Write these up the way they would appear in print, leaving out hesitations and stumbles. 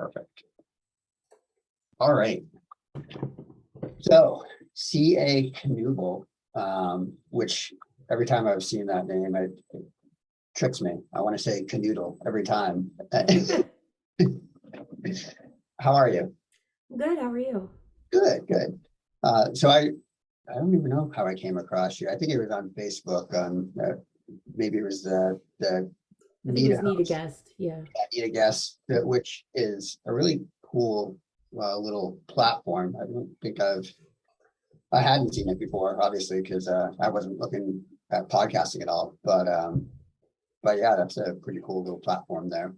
Perfect. All right. So CA Kanooble, which every time I've seen that name, it tricks me. I want to say canoodle every time. How are you? Good, how are you? Good, good. So I don't even know how I came across you. I think it was on Facebook. Maybe it was the I think it was Need Need a Guest, yeah. a Guest, which is a really cool little platform. I don't think I hadn't seen it before, obviously, because I wasn't looking at podcasting at all. But yeah, that's a pretty cool little platform there.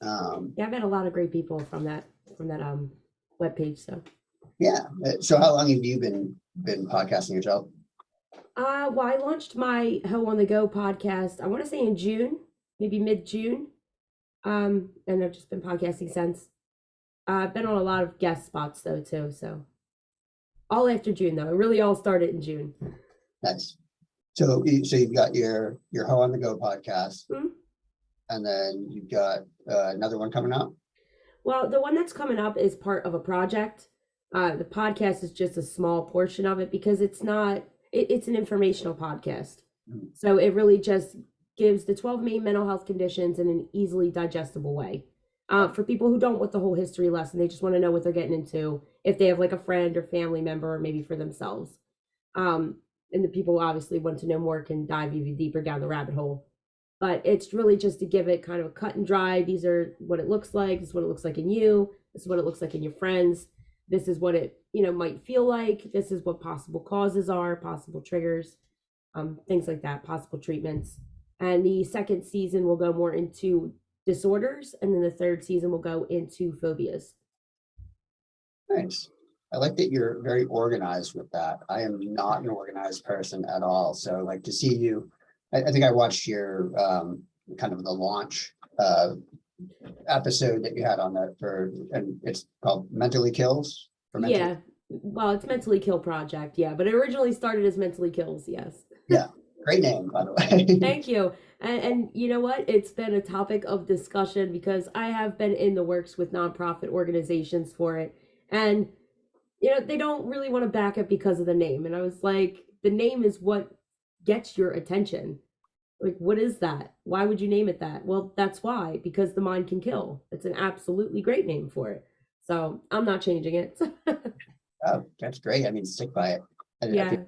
Yeah, I met a lot of great people from that webpage. So Yeah. So how long have you been podcasting yourself? well, I launched my Ho on the Go podcast, I want to say in June, maybe mid-June. And I've just been podcasting since. I've been on a lot of guest spots though too, so all after June though. It really all started in June. Nice. So you've got your Ho on the Go podcast, Mhm. and then you've got another one coming up. Well, the one that's coming up is part of a project. The podcast is just a small portion of it because it's not, it's an informational podcast. Mhm. So it really just gives the 12 main mental health conditions in an easily digestible way. For people who don't want the whole history lesson, they just want to know what they're getting into if they have like a friend or family member, or maybe for themselves. And the people who obviously want to know more can dive even deeper down the rabbit hole. But it's really just to give it kind of a cut and dry. These are what it looks like. This is what it looks like in you. This is what it looks like in your friends. This is what it, might feel like. This is what possible causes are, possible triggers, things like that, possible treatments. And the second season will go more into disorders, and then the third season will go into phobias. Nice. I like that you're very organized with that. I am not an organized person at all. So like to see you, I think I watched your kind of the launch episode that you had on that and it's called Mentally Kills. Yeah. Well, it's Mentally Kill Project. Yeah. But it originally started as Mentally Kills. Yes. Yeah. Great name, by the way. Thank you. And you know what? It's been a topic of discussion because I have been in the works with nonprofit organizations for it. And, they don't really want to back it because of the name. And I was like, the name is what gets your attention. Like, what is that? Why would you name it that? Well, that's why, because the mind can kill. It's an absolutely great name for it. So I'm not changing it. Oh, that's great. I mean, stick by it. I Yeah. think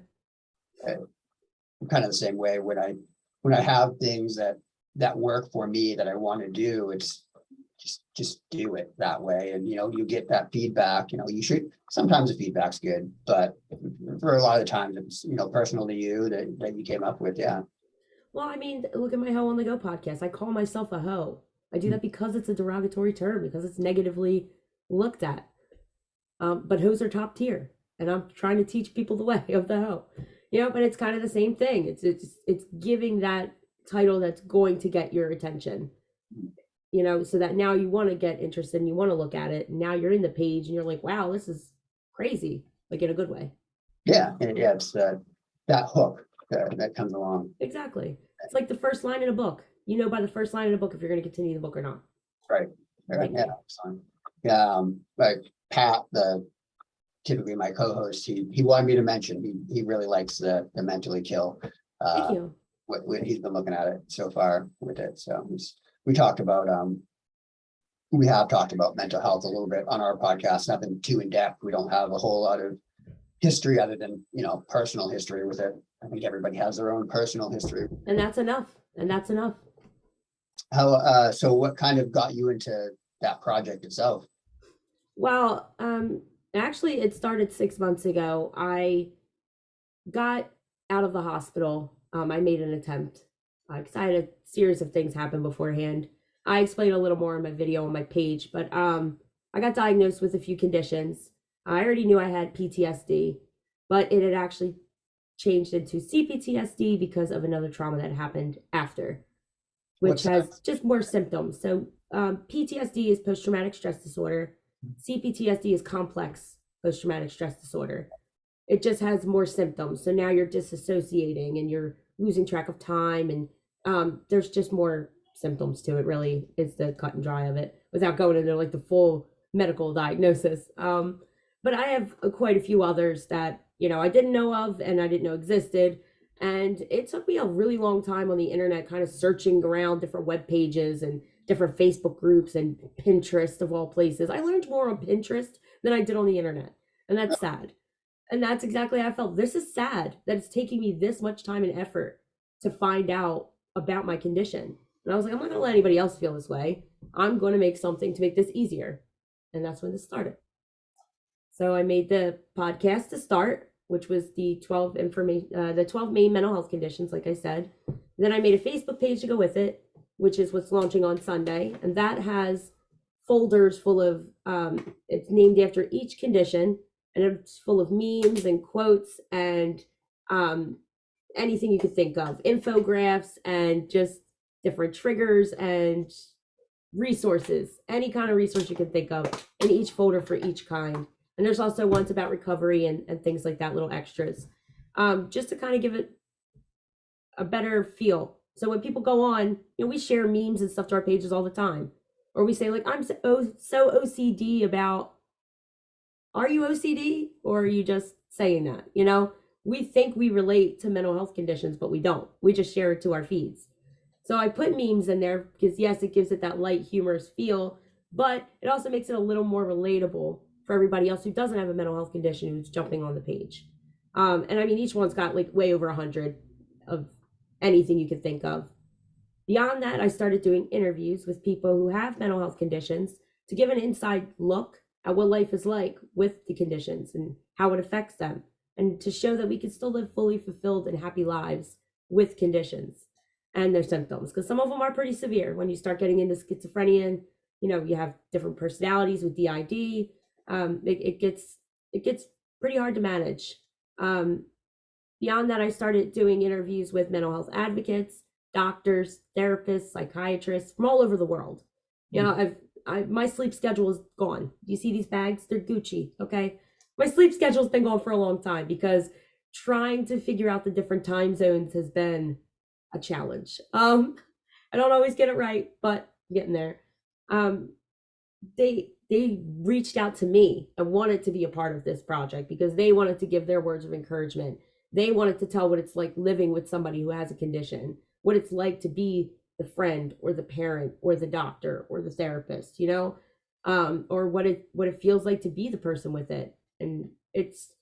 I'm kind of the same way when I have things that work for me that I want to do. It's just do it that way, and you get that feedback. You should, sometimes the feedback's good, but for a lot of times it's personal to you that you came up with. Yeah. Well, I mean, look at my Ho on the Go podcast. I call myself a hoe. I do that because it's a derogatory term, because it's negatively looked at. But hoes are top tier, and I'm trying to teach people the way of the hoe. But it's kind of the same thing. It's giving that title that's going to get your attention. So that now you want to get interested and you want to look at it. And now you're in the page and you're like, wow, this is crazy, like in a good way. Yeah, it's that hook that comes along. Exactly. It's like the first line in a book. By the first line in a book if you're going to continue the book or not. Right. Yeah. Excellent. Yeah. Like Pat, typically my co-host, he wanted me to mention he really likes the Mentally Kill. Thank you. What he's been looking at it so far with it. So we talked about we have talked about mental health a little bit on our podcast. Nothing too in depth. We don't have a whole lot of history other than personal history with it. I think everybody has their own personal history, and that's enough. How so what kind of got you into that project itself? Well, actually it started 6 months ago. I got out of the hospital. I made an attempt because I had a series of things happen beforehand. I explained a little more in my video on my page, but I got diagnosed with a few conditions. I already knew I had PTSD, but it had actually changed into CPTSD because of another trauma that happened after, which has just more symptoms. So PTSD is post-traumatic stress disorder. CPTSD is complex post-traumatic stress disorder. It just has more symptoms. So now you're disassociating and you're losing track of time, and there's just more symptoms to it, really, is the cut and dry of it, without going into like the full medical diagnosis. But I have quite a few others that, I didn't know of and I didn't know existed. And it took me a really long time on the internet, kind of searching around different web pages and different Facebook groups and Pinterest of all places. I learned more on Pinterest than I did on the internet. And that's sad. And that's exactly how I felt. This is sad that it's taking me this much time and effort to find out about my condition. And I was like, I'm not going to let anybody else feel this way. I'm going to make something to make this easier. And that's when this started. So I made the podcast to start, which was the 12 main mental health conditions, like I said. Then I made a Facebook page to go with it, which is what's launching on Sunday. And that has folders full of, it's named after each condition, and it's full of memes and quotes and anything you could think of, infographics and just different triggers and resources, any kind of resource you can think of in each folder for each kind. And there's also ones about recovery and things like that, little extras, just to kind of give it a better feel. So when people go on, we share memes and stuff to our pages all the time. Or we say, like, I'm so OCD about, are you OCD? Or are you just saying that? We think we relate to mental health conditions, but we don't. We just share it to our feeds. So I put memes in there because, yes, it gives it that light, humorous feel, but it also makes it a little more relatable for everybody else who doesn't have a mental health condition who's jumping on the page. And I mean, each one's got like way over 100 of anything you could think of. Beyond that, I started doing interviews with people who have mental health conditions to give an inside look at what life is like with the conditions and how it affects them, and to show that we can still live fully fulfilled and happy lives with conditions and their symptoms, because some of them are pretty severe. When you start getting into schizophrenia and you have different personalities with DID, it gets pretty hard to manage. Beyond that, I started doing interviews with mental health advocates, doctors, therapists, psychiatrists from all over the world. My sleep schedule is gone. You see these bags? They're Gucci, okay? My sleep schedule's been gone for a long time because trying to figure out the different time zones has been a challenge. I don't always get it right, but I'm getting there. They reached out to me and wanted to be a part of this project because they wanted to give their words of encouragement. They wanted to tell what it's like living with somebody who has a condition, what it's like to be the friend or the parent or the doctor or the therapist, or what it feels like to be the person with it. And it's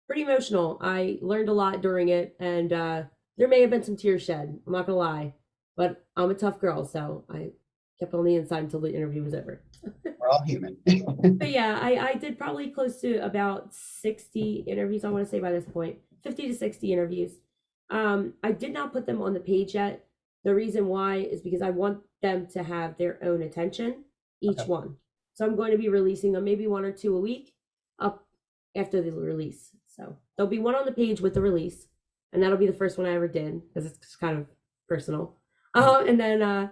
pretty emotional. I learned a lot during it, and there may have been some tears shed. I'm not gonna lie, but I'm a tough girl, so I kept on the inside until the interview was over. We're all human. But yeah, I did probably close to about 60 interviews, I want to say, by this point, 50 to 60 interviews. I did not put them on the page yet. The reason why is because I want them to have their own attention, each one. So I'm going to be releasing them, maybe 1 or 2 a week, up after the release. So there'll be one on the page with the release, and that'll be the first one I ever did because it's kind of personal. And then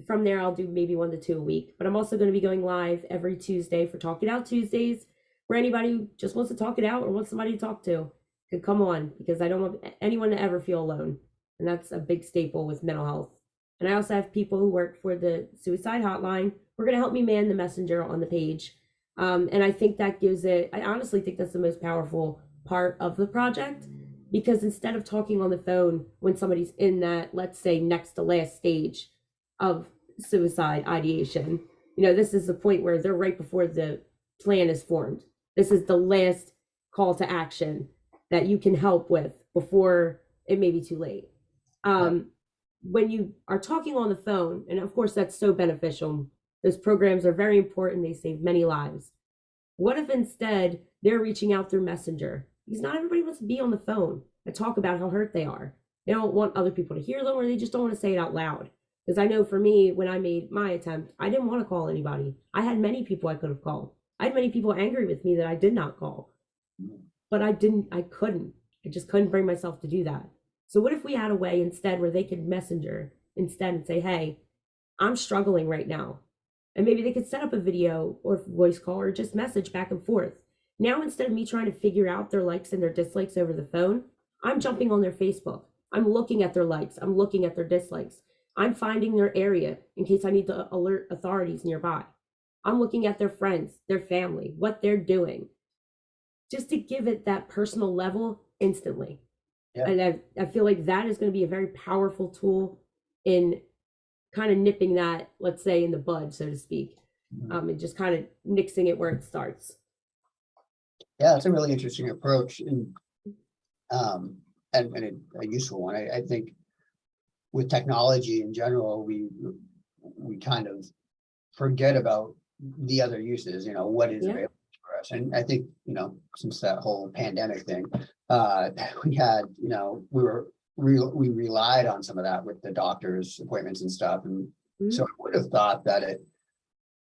from there, I'll do maybe 1 to 2 a week. But I'm also going to be going live every Tuesday for Talk It Out Tuesdays, where anybody who just wants to talk it out or wants somebody to talk to could come on, because I don't want anyone to ever feel alone. And that's a big staple with mental health. And I also have people who work for the suicide hotline who are going to help me man the messenger on the page. And I think that I honestly think that's the most powerful part of the project, because instead of talking on the phone when somebody's in that, let's say, next to last stage of suicide ideation, this is the point where they're right before the plan is formed. This is the last call to action that you can help with before it may be too late. When you are talking on the phone, and of course that's so beneficial, those programs are very important, they save many lives. What if instead they're reaching out through Messenger? Because not everybody wants to be on the phone and talk about how hurt they are. They don't want other people to hear them, or they just don't want to say it out loud. Because I know for me, when I made my attempt, I didn't want to call anybody. I had many people I could have called. I had many people angry with me that I did not call. But I couldn't. I just couldn't bring myself to do that. So what if we had a way instead where they could messenger instead and say, hey, I'm struggling right now. And maybe they could set up a video or voice call or just message back and forth. Now, instead of me trying to figure out their likes and their dislikes over the phone, I'm jumping on their Facebook. I'm looking at their likes. I'm looking at their dislikes. I'm finding their area in case I need to alert authorities nearby. I'm looking at their friends, their family, what they're doing, just to give it that personal level instantly. Yeah. And I feel like that is going to be a very powerful tool in kind of nipping that, let's say, in the bud, so to speak, and just kind of nixing it where it starts. Yeah, it's a really interesting approach, and a useful one. I think with technology in general, we kind of forget about the other uses, what is Yeah. available for us. And I think, since that whole pandemic thing, we had, we relied on some of that with the doctor's appointments and stuff. And so I would have thought that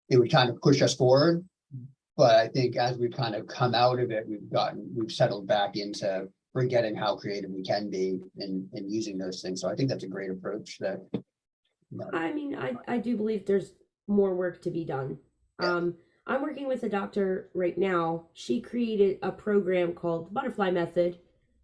it would kind of push us forward. But I think as we've kind of come out of it, we've settled back into forgetting how creative we can be in using those things. So I think that's a great approach that. I mean, I do believe there's more work to be done. Yeah. I'm working with a doctor right now. She created a program called Butterfly Method,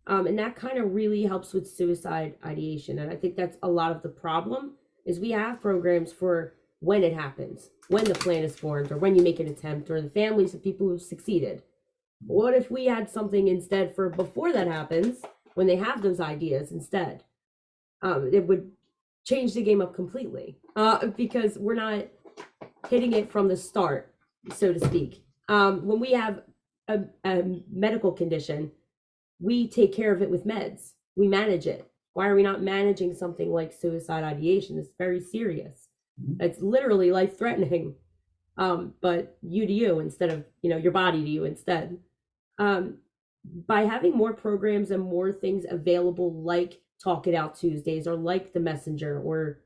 and that kind of really helps with suicide ideation. And I think that's a lot of the problem is we have programs for when it happens, when the plan is formed, or when you make an attempt, or the families of people who've succeeded. What if we had something instead for before that happens, when they have those ideas instead? It would change the game up completely, because we're not hitting it from the start, so to speak. When we have a medical condition, we take care of it with meds. We manage it. Why are we not managing something like suicide ideation? It's very serious. It's literally life threatening. But you to you instead of, your body to you instead. By having more programs and more things available, like Talk It Out Tuesdays, or like the Messenger, or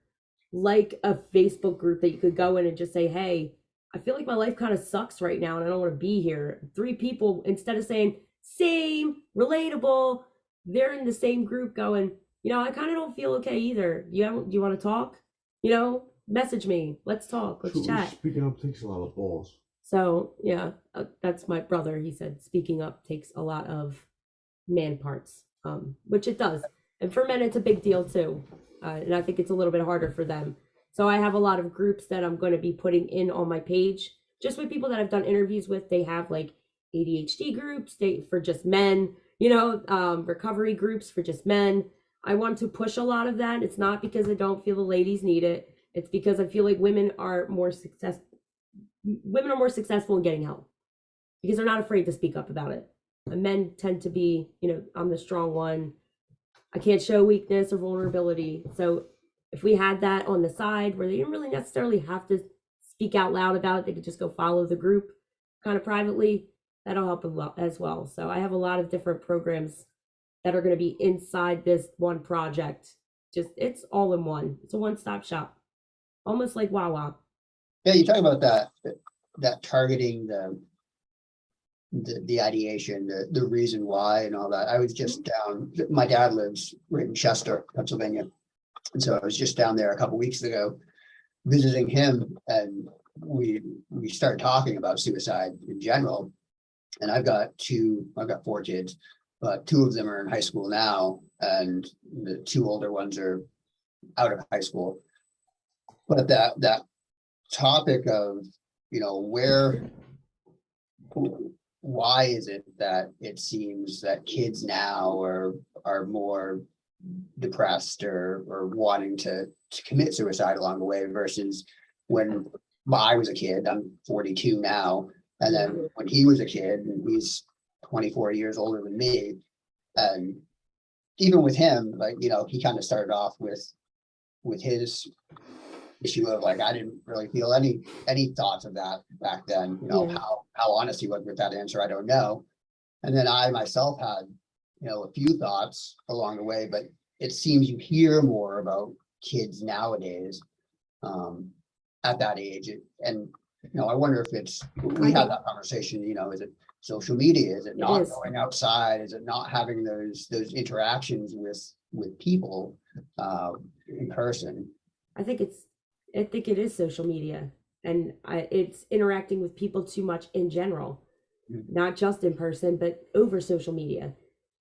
like a Facebook group that you could go in and just say, hey, I feel like my life kind of sucks right now and I don't want to be here. 3 people, instead of saying same, relatable, they're in the same group going, I kind of don't feel okay either. Do you want to talk? Message me. Let's talk. Let's chat. Speaking up takes a lot of balls. So yeah, that's my brother. He said speaking up takes a lot of man parts, which it does. And for men, it's a big deal too. And I think it's a little bit harder for them. So I have a lot of groups that I'm going to be putting in on my page, just with people that I've done interviews with. They have like ADHD groups for just men, recovery groups for just men. I want to push a lot of that. It's not because I don't feel the ladies need it. It's because I feel like women are more successful in getting help because they're not afraid to speak up about it. And men tend to be, I'm the strong one. I can't show weakness or vulnerability. So if we had that on the side where they didn't really necessarily have to speak out loud about it, they could just go follow the group kind of privately, that'll help as well. So I have a lot of different programs that are going to be inside this one project. It's all in one. It's a one-stop shop, almost like Wawa. Yeah, you talk about that targeting the ideation, the reason why and all that. I was just down, my dad lives right in Chester, Pennsylvania. And so I was just down there a couple weeks ago visiting him, and we started talking about suicide in general. And I've got 4 kids, but 2 of them are in high school now, and the 2 older ones are out of high school. But that topic of, why is it that it seems that kids now are more depressed or wanting to commit suicide along the way versus when I was a kid. I'm 42 now, and then when he was a kid, and he's 24 years older than me, and even with him, like, he kind of started off with his issue of like, I didn't really feel any thoughts of that back then. How honest he was with that answer, I don't know. And then I myself had, a few thoughts along the way, but it seems you hear more about kids nowadays at that age. And, I wonder if we had that conversation, is it social media? Is it not going outside? Is it not having those interactions with people in person? I think it is social media, and it's interacting with people too much in general, not just in person, but over social media.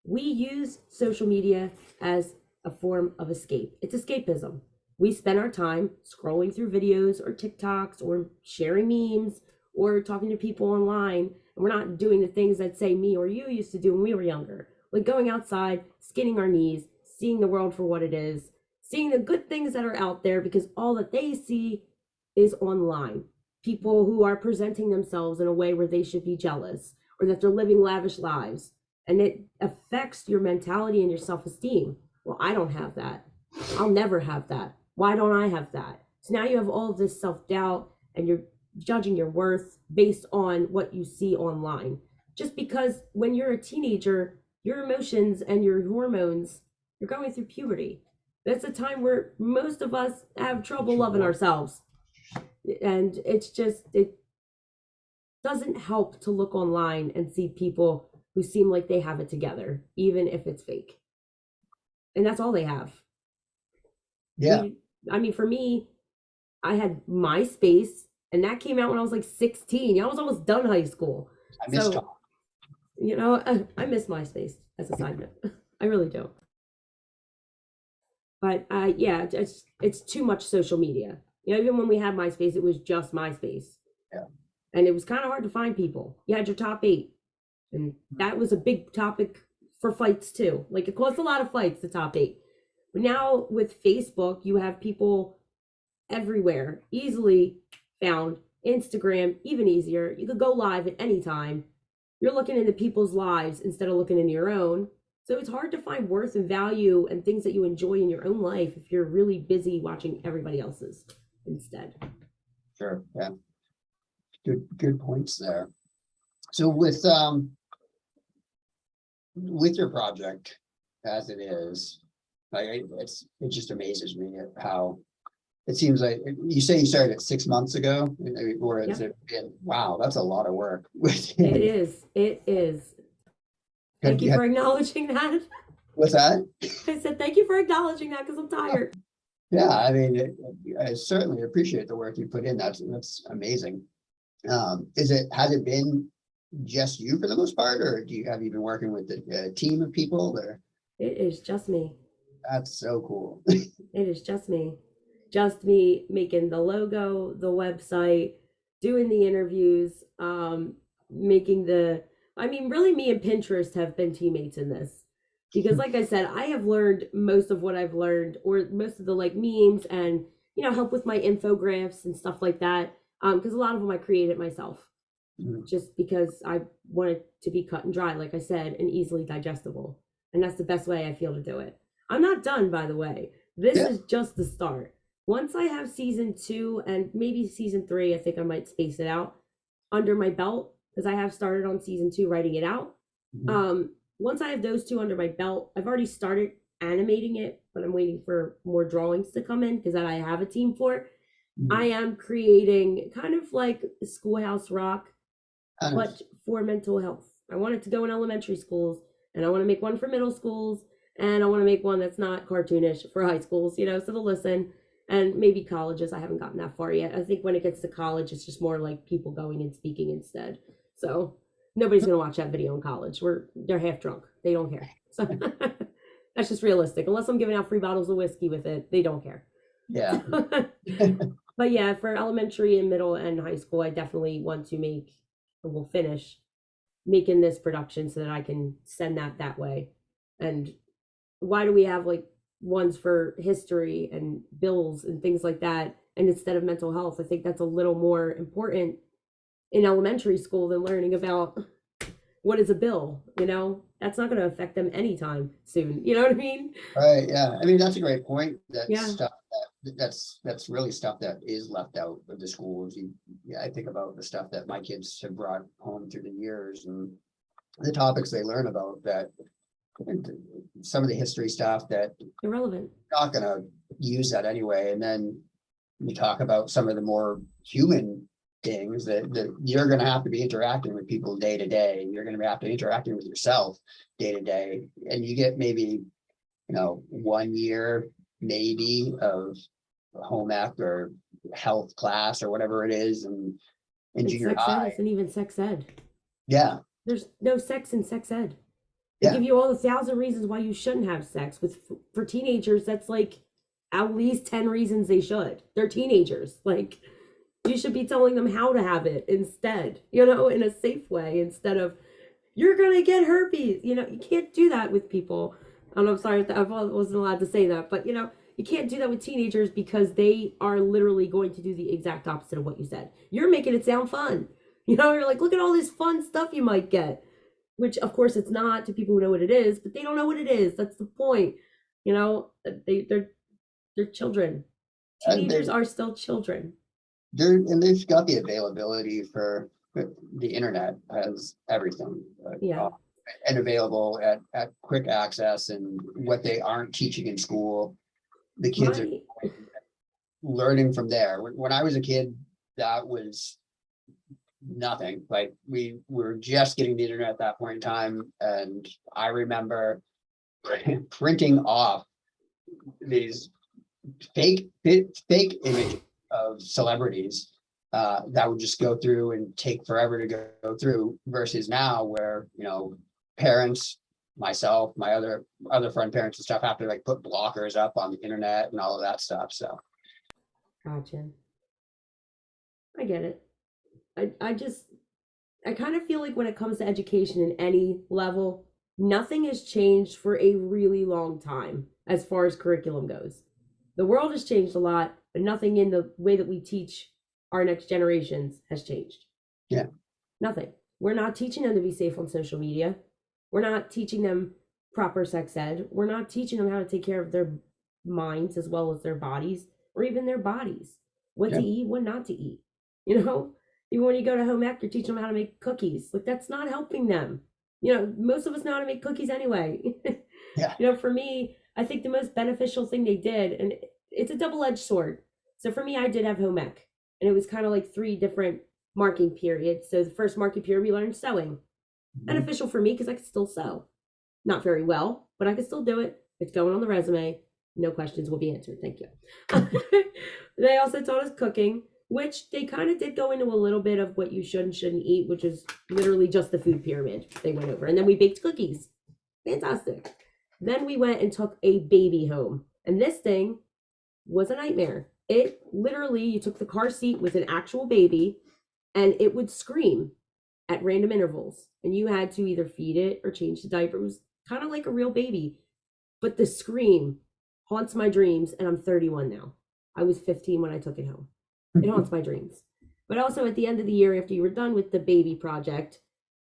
We use social media as a form of escape. It's escapism. we spend our time scrolling through videos or TikToks or sharing memes or talking to people online. And we're not doing the things that say me or you used to do when we were younger, like going outside, skinning our knees, seeing the world for what it is, seeing the good things that are out there, because all that they see is online. People who are presenting themselves in a way where they should be jealous or that they're living lavish lives. And it affects your mentality and your self-esteem. Well, I don't have that. I'll never have that. Why don't I have that? So now you have all of this self-doubt and you're judging your worth based on what you see online. Just because when you're a teenager, your emotions and your hormones, you're going through puberty. That's a time where most of us have trouble loving ourselves. And it's just, it doesn't help to look online and see people who seem like they have it together, even if it's fake. And that's all they have. Yeah. I mean, for me, I had MySpace, and that came out when I was like 16. I was almost done high school. I missed So, you know, I miss MySpace as a side note. I really do. But yeah, it's too much social media. You know, even when we had MySpace, it was just MySpace. Yeah. And it was kind of hard to find people. You had your top 8. And that was a big topic for fights too. Like it caused a lot of fights, the top 8. But now with Facebook, you have people everywhere, easily found. Instagram, even easier. You could go live at any time. You're looking into people's lives instead of looking into your own. So it's hard to find worth and value and things that you enjoy in your own life if you're really busy watching everybody else's instead. Sure. Yeah. Good points there. So with your project as it is, like it just amazes me at how it seems like you say you started 6 months ago, or is it been, wow, that's a lot of work. It is. It is. Thank you for acknowledging that. What's that? I said, thank you for acknowledging that because I'm tired. Yeah, I mean, I certainly appreciate the work you put in. That's amazing. Has it been just you for the most part, or have you been working with a team of people? Or it is just me. That's so cool. It is just me. Just me making the logo, the website, doing the interviews, making really me and Pinterest have been teammates in this. Because like I said, I have learned most of what I've learned, or most of the like memes and, help with my infographics and stuff like that. Because a lot of them I created myself. Just because I want it to be cut and dry, like I said, and easily digestible. And that's the best way I feel to do it. I'm not done, by the way. This is just the start. Once I have season 2 and maybe season 3, I think I might space it out under my belt, because I have started on season 2 writing it out. Once I have those 2 under my belt, I've already started animating it, but I'm waiting for more drawings to come in because I have a team for it. I am creating kind of like Schoolhouse Rock, but for mental health. I want it to go in elementary schools, and I want to make one for middle schools, and I want to make one that's not cartoonish for high schools, so they'll listen, and maybe colleges. I haven't gotten that far yet. I think when it gets to college, it's just more like people going and speaking instead. So nobody's going to watch that video in college. They're half drunk. They don't care. So that's just realistic. Unless I'm giving out free bottles of whiskey with it, they don't care. Yeah. But yeah, for elementary and middle and high school, I definitely want to we'll finish making this production so that I can send that way. And why do we have like ones for history and bills and things like that, and instead of mental health? I think that's a little more important in elementary school than learning about what is a bill. That's not going to affect them anytime soon. You know what I mean? Right. Yeah. I mean, that's a great point. That's Yeah. stuff that's really stuff that is left out of the schools. I think about the stuff that my kids have brought home through the years and the topics they learn about, that some of the history stuff that Irrelevant. not going to use that anyway. And then you talk about some of the more human things that you're going to have to be interacting with people day to day. You're going to have to interacting with yourself day to day. And you get maybe, 1 year maybe of home ec or health class or whatever it is. And in junior high. Isn't even sex ed. Yeah. There's no sex in sex ed. They give you all the 1,000 reasons why you shouldn't have sex. For teenagers, that's like at least 10 reasons they should. They're teenagers. Like, you should be telling them how to have it instead, in a safe way, instead of, you're going to get herpes. You can't do that with people. And I'm sorry, I wasn't allowed to say that, but you can't do that with teenagers because they are literally going to do the exact opposite of what you said. You're making it sound fun. You're like, look at all this fun stuff you might get, which of course it's not to people who know what it is, but they don't know what it is. That's the point. They're children. Teenagers are still children. They've got the availability for the internet has everything. Yeah. And available at quick access, and what they aren't teaching in school, the kids are learning from there. When I was a kid, that was nothing. Like, we were just getting the internet at that point in time, and I remember printing off these fake images of celebrities that would just go through and take forever to go through, versus now where parents, myself, my other friend parents and stuff have to like put blockers up on the internet and all of that stuff. So gotcha. I get it. I kind of feel like when it comes to education in any level, nothing has changed for a really long time as far as curriculum goes. The world has changed a lot, but nothing in the way that we teach our next generations has changed. Yeah. Nothing. We're not teaching them to be safe on social media. We're not teaching them proper sex ed. We're not teaching them how to take care of their minds as well as their bodies, or even their bodies. What to eat, what not to eat. Even when you go to home ec, you're teaching them how to make cookies. Like, that's not helping them. Most of us know how to make cookies anyway. Yeah. For me, I think the most beneficial thing they did, and it's a double-edged sword. So for me, I did have home ec, and it was kind of like 3 different marking periods. So the first marking period, we learned sewing. Beneficial for me because I could still sew. Not very well, but I could still do it. It's going on the resume. No questions will be answered. Thank you. They also taught us cooking, which they kind of did go into a little bit of what you should and shouldn't eat, which is literally just the food pyramid they went over. And then we baked cookies. Fantastic. Then we went and took a baby home. And this thing was a nightmare. It literally, you took the car seat with an actual baby and it would scream at random intervals. And you had to either feed it or change the diaper. It was kind of like a real baby. But the scream haunts my dreams. And I'm 31 now. I was 15 when I took it home. It haunts my dreams. But also at the end of the year, after you were done with the baby project,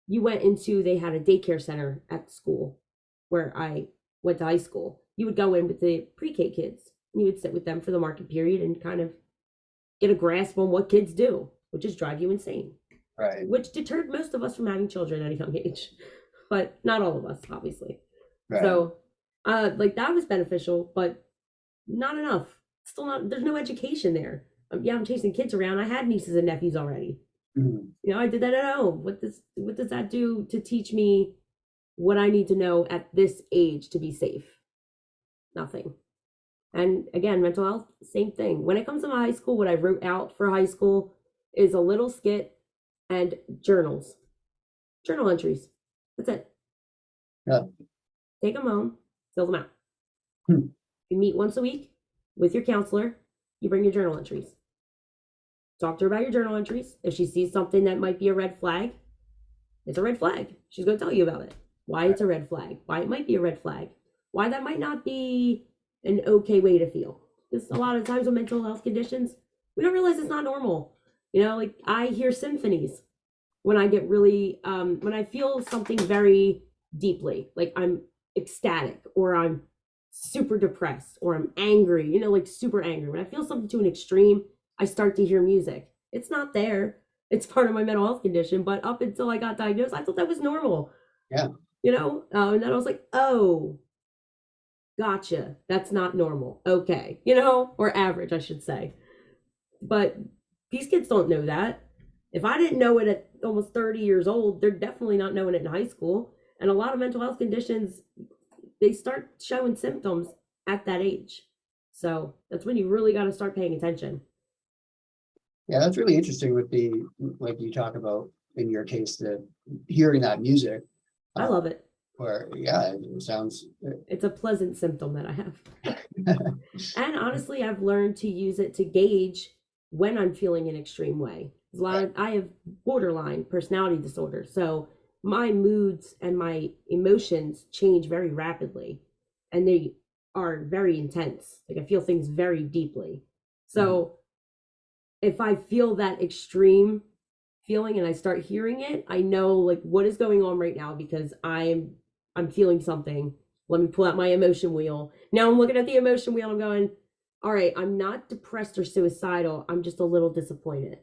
you went into, they had a daycare center at the school where I went to high school. You would go in with the pre-K kids. And you would sit with them for the market period and kind of get a grasp on what kids do, which is drive you insane. Right. Which deterred most of us from having children at a young age, but not all of us, obviously. Right. So, like, that was beneficial, but not enough. Still not. There's no education there. I'm chasing kids around. I had nieces and nephews already. Mm-hmm. I did that at home. What does that do to teach me what I need to know at this age to be safe? Nothing. And again, mental health, same thing. When it comes to my high school, what I wrote out for high school is a little skit and journal entries. That's it. Yeah. Take them home, fill them out. Hmm. You meet once a week with your counselor. You bring your journal entries. Talk to her about your journal entries. If she sees something that might be a red flag, it's a red flag. She's going to tell you about it. Why it's a red flag. Why it might be a red flag. Why that might not be an okay way to feel. Because a lot of times with mental health conditions, we don't realize it's not normal. Like, I hear symphonies when I get really, when I feel something very deeply, like I'm ecstatic or I'm super depressed or I'm angry, like super angry. When I feel something to an extreme, I start to hear music. It's not there. It's part of my mental health condition, but up until I got diagnosed, I thought that was normal. Yeah. And then I was like, oh, gotcha. That's not normal. Okay. Or average, I should say. But these kids don't know that. If I didn't know it at almost 30 years old, they're definitely not knowing it in high school. And a lot of mental health conditions, they start showing symptoms at that age. So that's when you really got to start paying attention. Yeah, that's really interesting with like you talk about in your case, the hearing that music. I love it. Or, yeah, it sounds, It's a pleasant symptom that I have. And honestly, I've learned to use it to gauge when I'm feeling an extreme way. I have borderline personality disorder, so my moods and my emotions change very rapidly, and they are very intense. Like I feel things very deeply. So if I feel that extreme feeling and I start hearing it, I know like what is going on right now because I'm feeling something. Let me pull out my emotion wheel. Now I'm looking at the emotion wheel. I'm going, all right, I'm not depressed or suicidal. I'm just a little disappointed.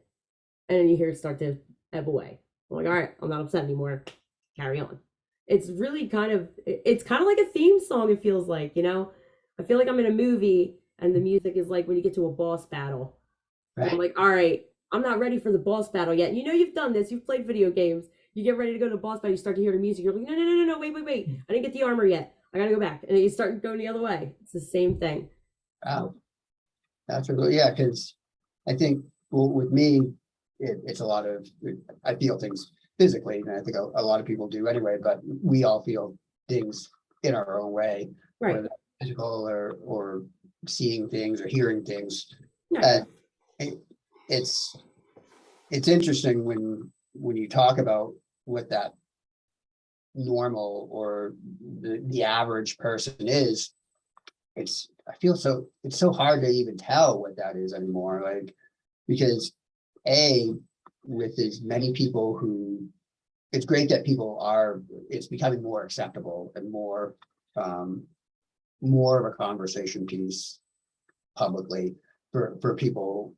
And then you hear it start to ebb away. I'm like, all right, I'm not upset anymore. Carry on. It's really it's kind of like a theme song, it feels like, you know? I feel like I'm in a movie and the music is like when you get to a boss battle. And I'm right, like, all right, I'm not ready for the boss battle yet. You know, you've done this, you've played video games. You get ready to go to the boss battle, you start to hear the music. You're like, no, wait. I didn't get the armor yet. I gotta go back. And then you start going the other way. It's the same thing. wow, that's really, yeah, because I think, well, with me, it's a lot of, I feel things physically, and I think a lot of people do anyway, but we all feel things in our own way, Right. whether that's physical or seeing things or hearing things. Yeah. And it's it's interesting when you talk about what that normal or the average person is. It's so hard to even tell what that is anymore, like, because with as many people who, it's great that it's becoming more acceptable and more of a conversation piece publicly for people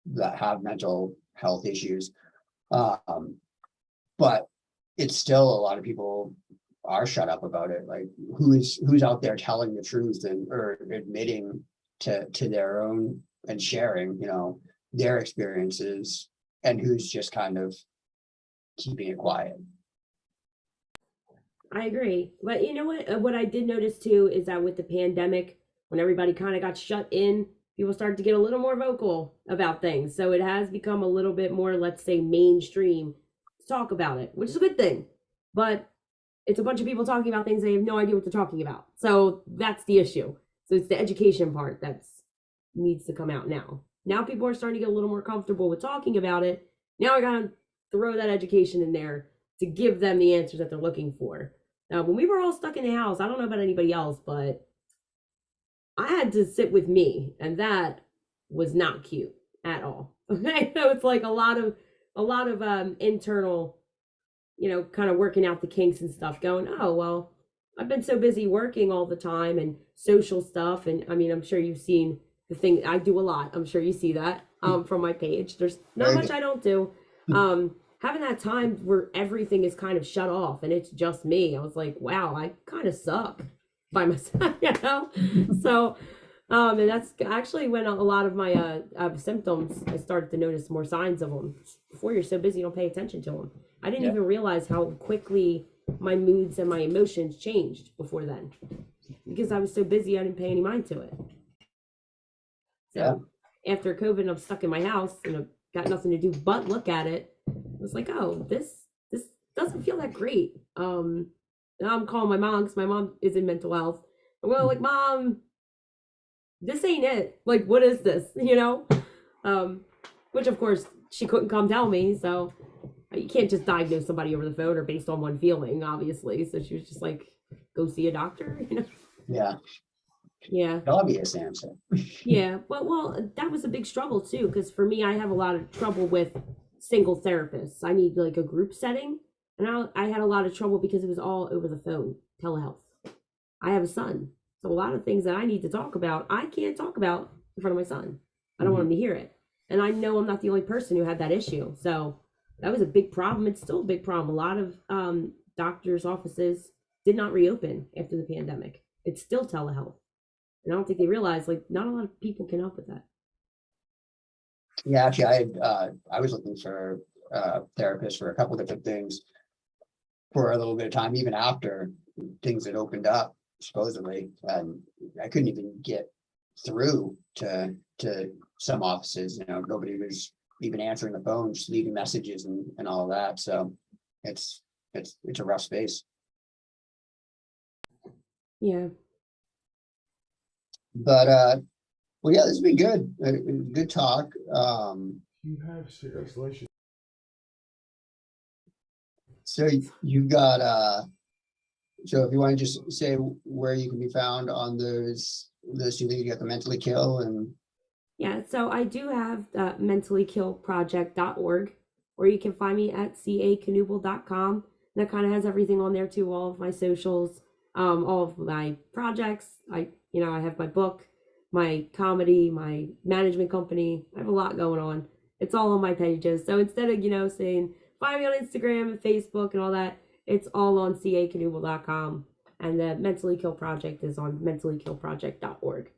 that have mental health issues. But it's still a lot of people are shut up about it. Like who's out there telling the truth or admitting to their own and sharing, their experiences, and who's just kind of keeping it quiet. I agree. But you know what? What I did notice too is that with the pandemic, when everybody kind of got shut in, people started to get a little more vocal about things. So it has become a little bit more, let's say, mainstream to talk about it, which is a good thing. But it's a bunch of people talking about things they have no idea what they're talking about. So that's the issue. So it's the education part that's needs to come out now. Now people are starting to get a little more comfortable with talking about it. Now I gotta throw that education in there to give them the answers that they're looking for. Now, when we were all stuck in the house, I don't know about anybody else, but I had to sit with me, and that was not cute at all. Okay, so it's like a lot of internal, kind of working out the kinks and stuff. Going, oh well, I've been so busy working all the time and social stuff, and I mean, I'm sure you've seen the thing I do a lot. I'm sure you see that from my page. There's not Very much good. I don't do. Having that time where everything is kind of shut off and it's just me, I was like, wow, I kind of suck by myself, So, and that's actually when a lot of my symptoms, I started to notice more signs of them. Before you're so busy, you don't pay attention to them. I didn't Yeah. even realize how quickly my moods and my emotions changed before then, because I was so busy, I didn't pay any mind to it. So after COVID, I'm stuck in my house and I've got nothing to do but look at it. I was like, oh, this doesn't feel that great. Now I'm calling my mom because my mom is in mental health. Well, like, Mom, this ain't it. Like, what is this? Which of course she couldn't come tell me. So you can't just diagnose somebody over the phone or based on one feeling, obviously. So she was just like, go see a doctor. Yeah, Yeah. obvious answer. Yeah, well, that was a big struggle too, because for me, I have a lot of trouble with single therapists. I need like a group setting, and I had a lot of trouble because it was all over the phone, telehealth. I have a son, so a lot of things that I need to talk about, I can't talk about in front of my son. I don't want him to hear it, and I know I'm not the only person who had that issue. So that was a big problem. It's still a big problem. A lot of doctors' offices did not reopen after the pandemic. It's still telehealth. And I don't think they realize, like, not a lot of people can help with that. Yeah, actually, I was looking for a therapist for a couple different things for a little bit of time, even after things had opened up, supposedly. And I couldn't even get through to some offices. Nobody was even answering the phone, just leaving messages and all that. So it's a rough space. Yeah. But well, yeah, this has been good. Good talk. You have serious relations. So you got so if you want to just say where you can be found on those two things, you got the mentally kill and Yeah, so I do have mentallyKillProject.org, or you can find me at cakanooble.com. That kind of has everything on there too, all of my socials, all of my projects. I have my book, my comedy, my management company. I have a lot going on. It's all on my pages. So instead of, saying find me on Instagram and Facebook and all that, it's all on cakanooble.com. And the Mentally Kill Project is on mentallyKillProject.org.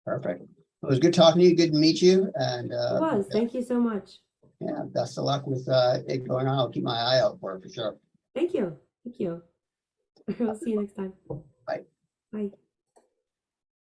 perfect. It was good talking to you. Good to meet you. And It was. Thank you so much. yeah, best of luck with it going on. I'll keep my eye out for it for sure. Thank you. Thank you. I'll see you next time. Bye. Bye.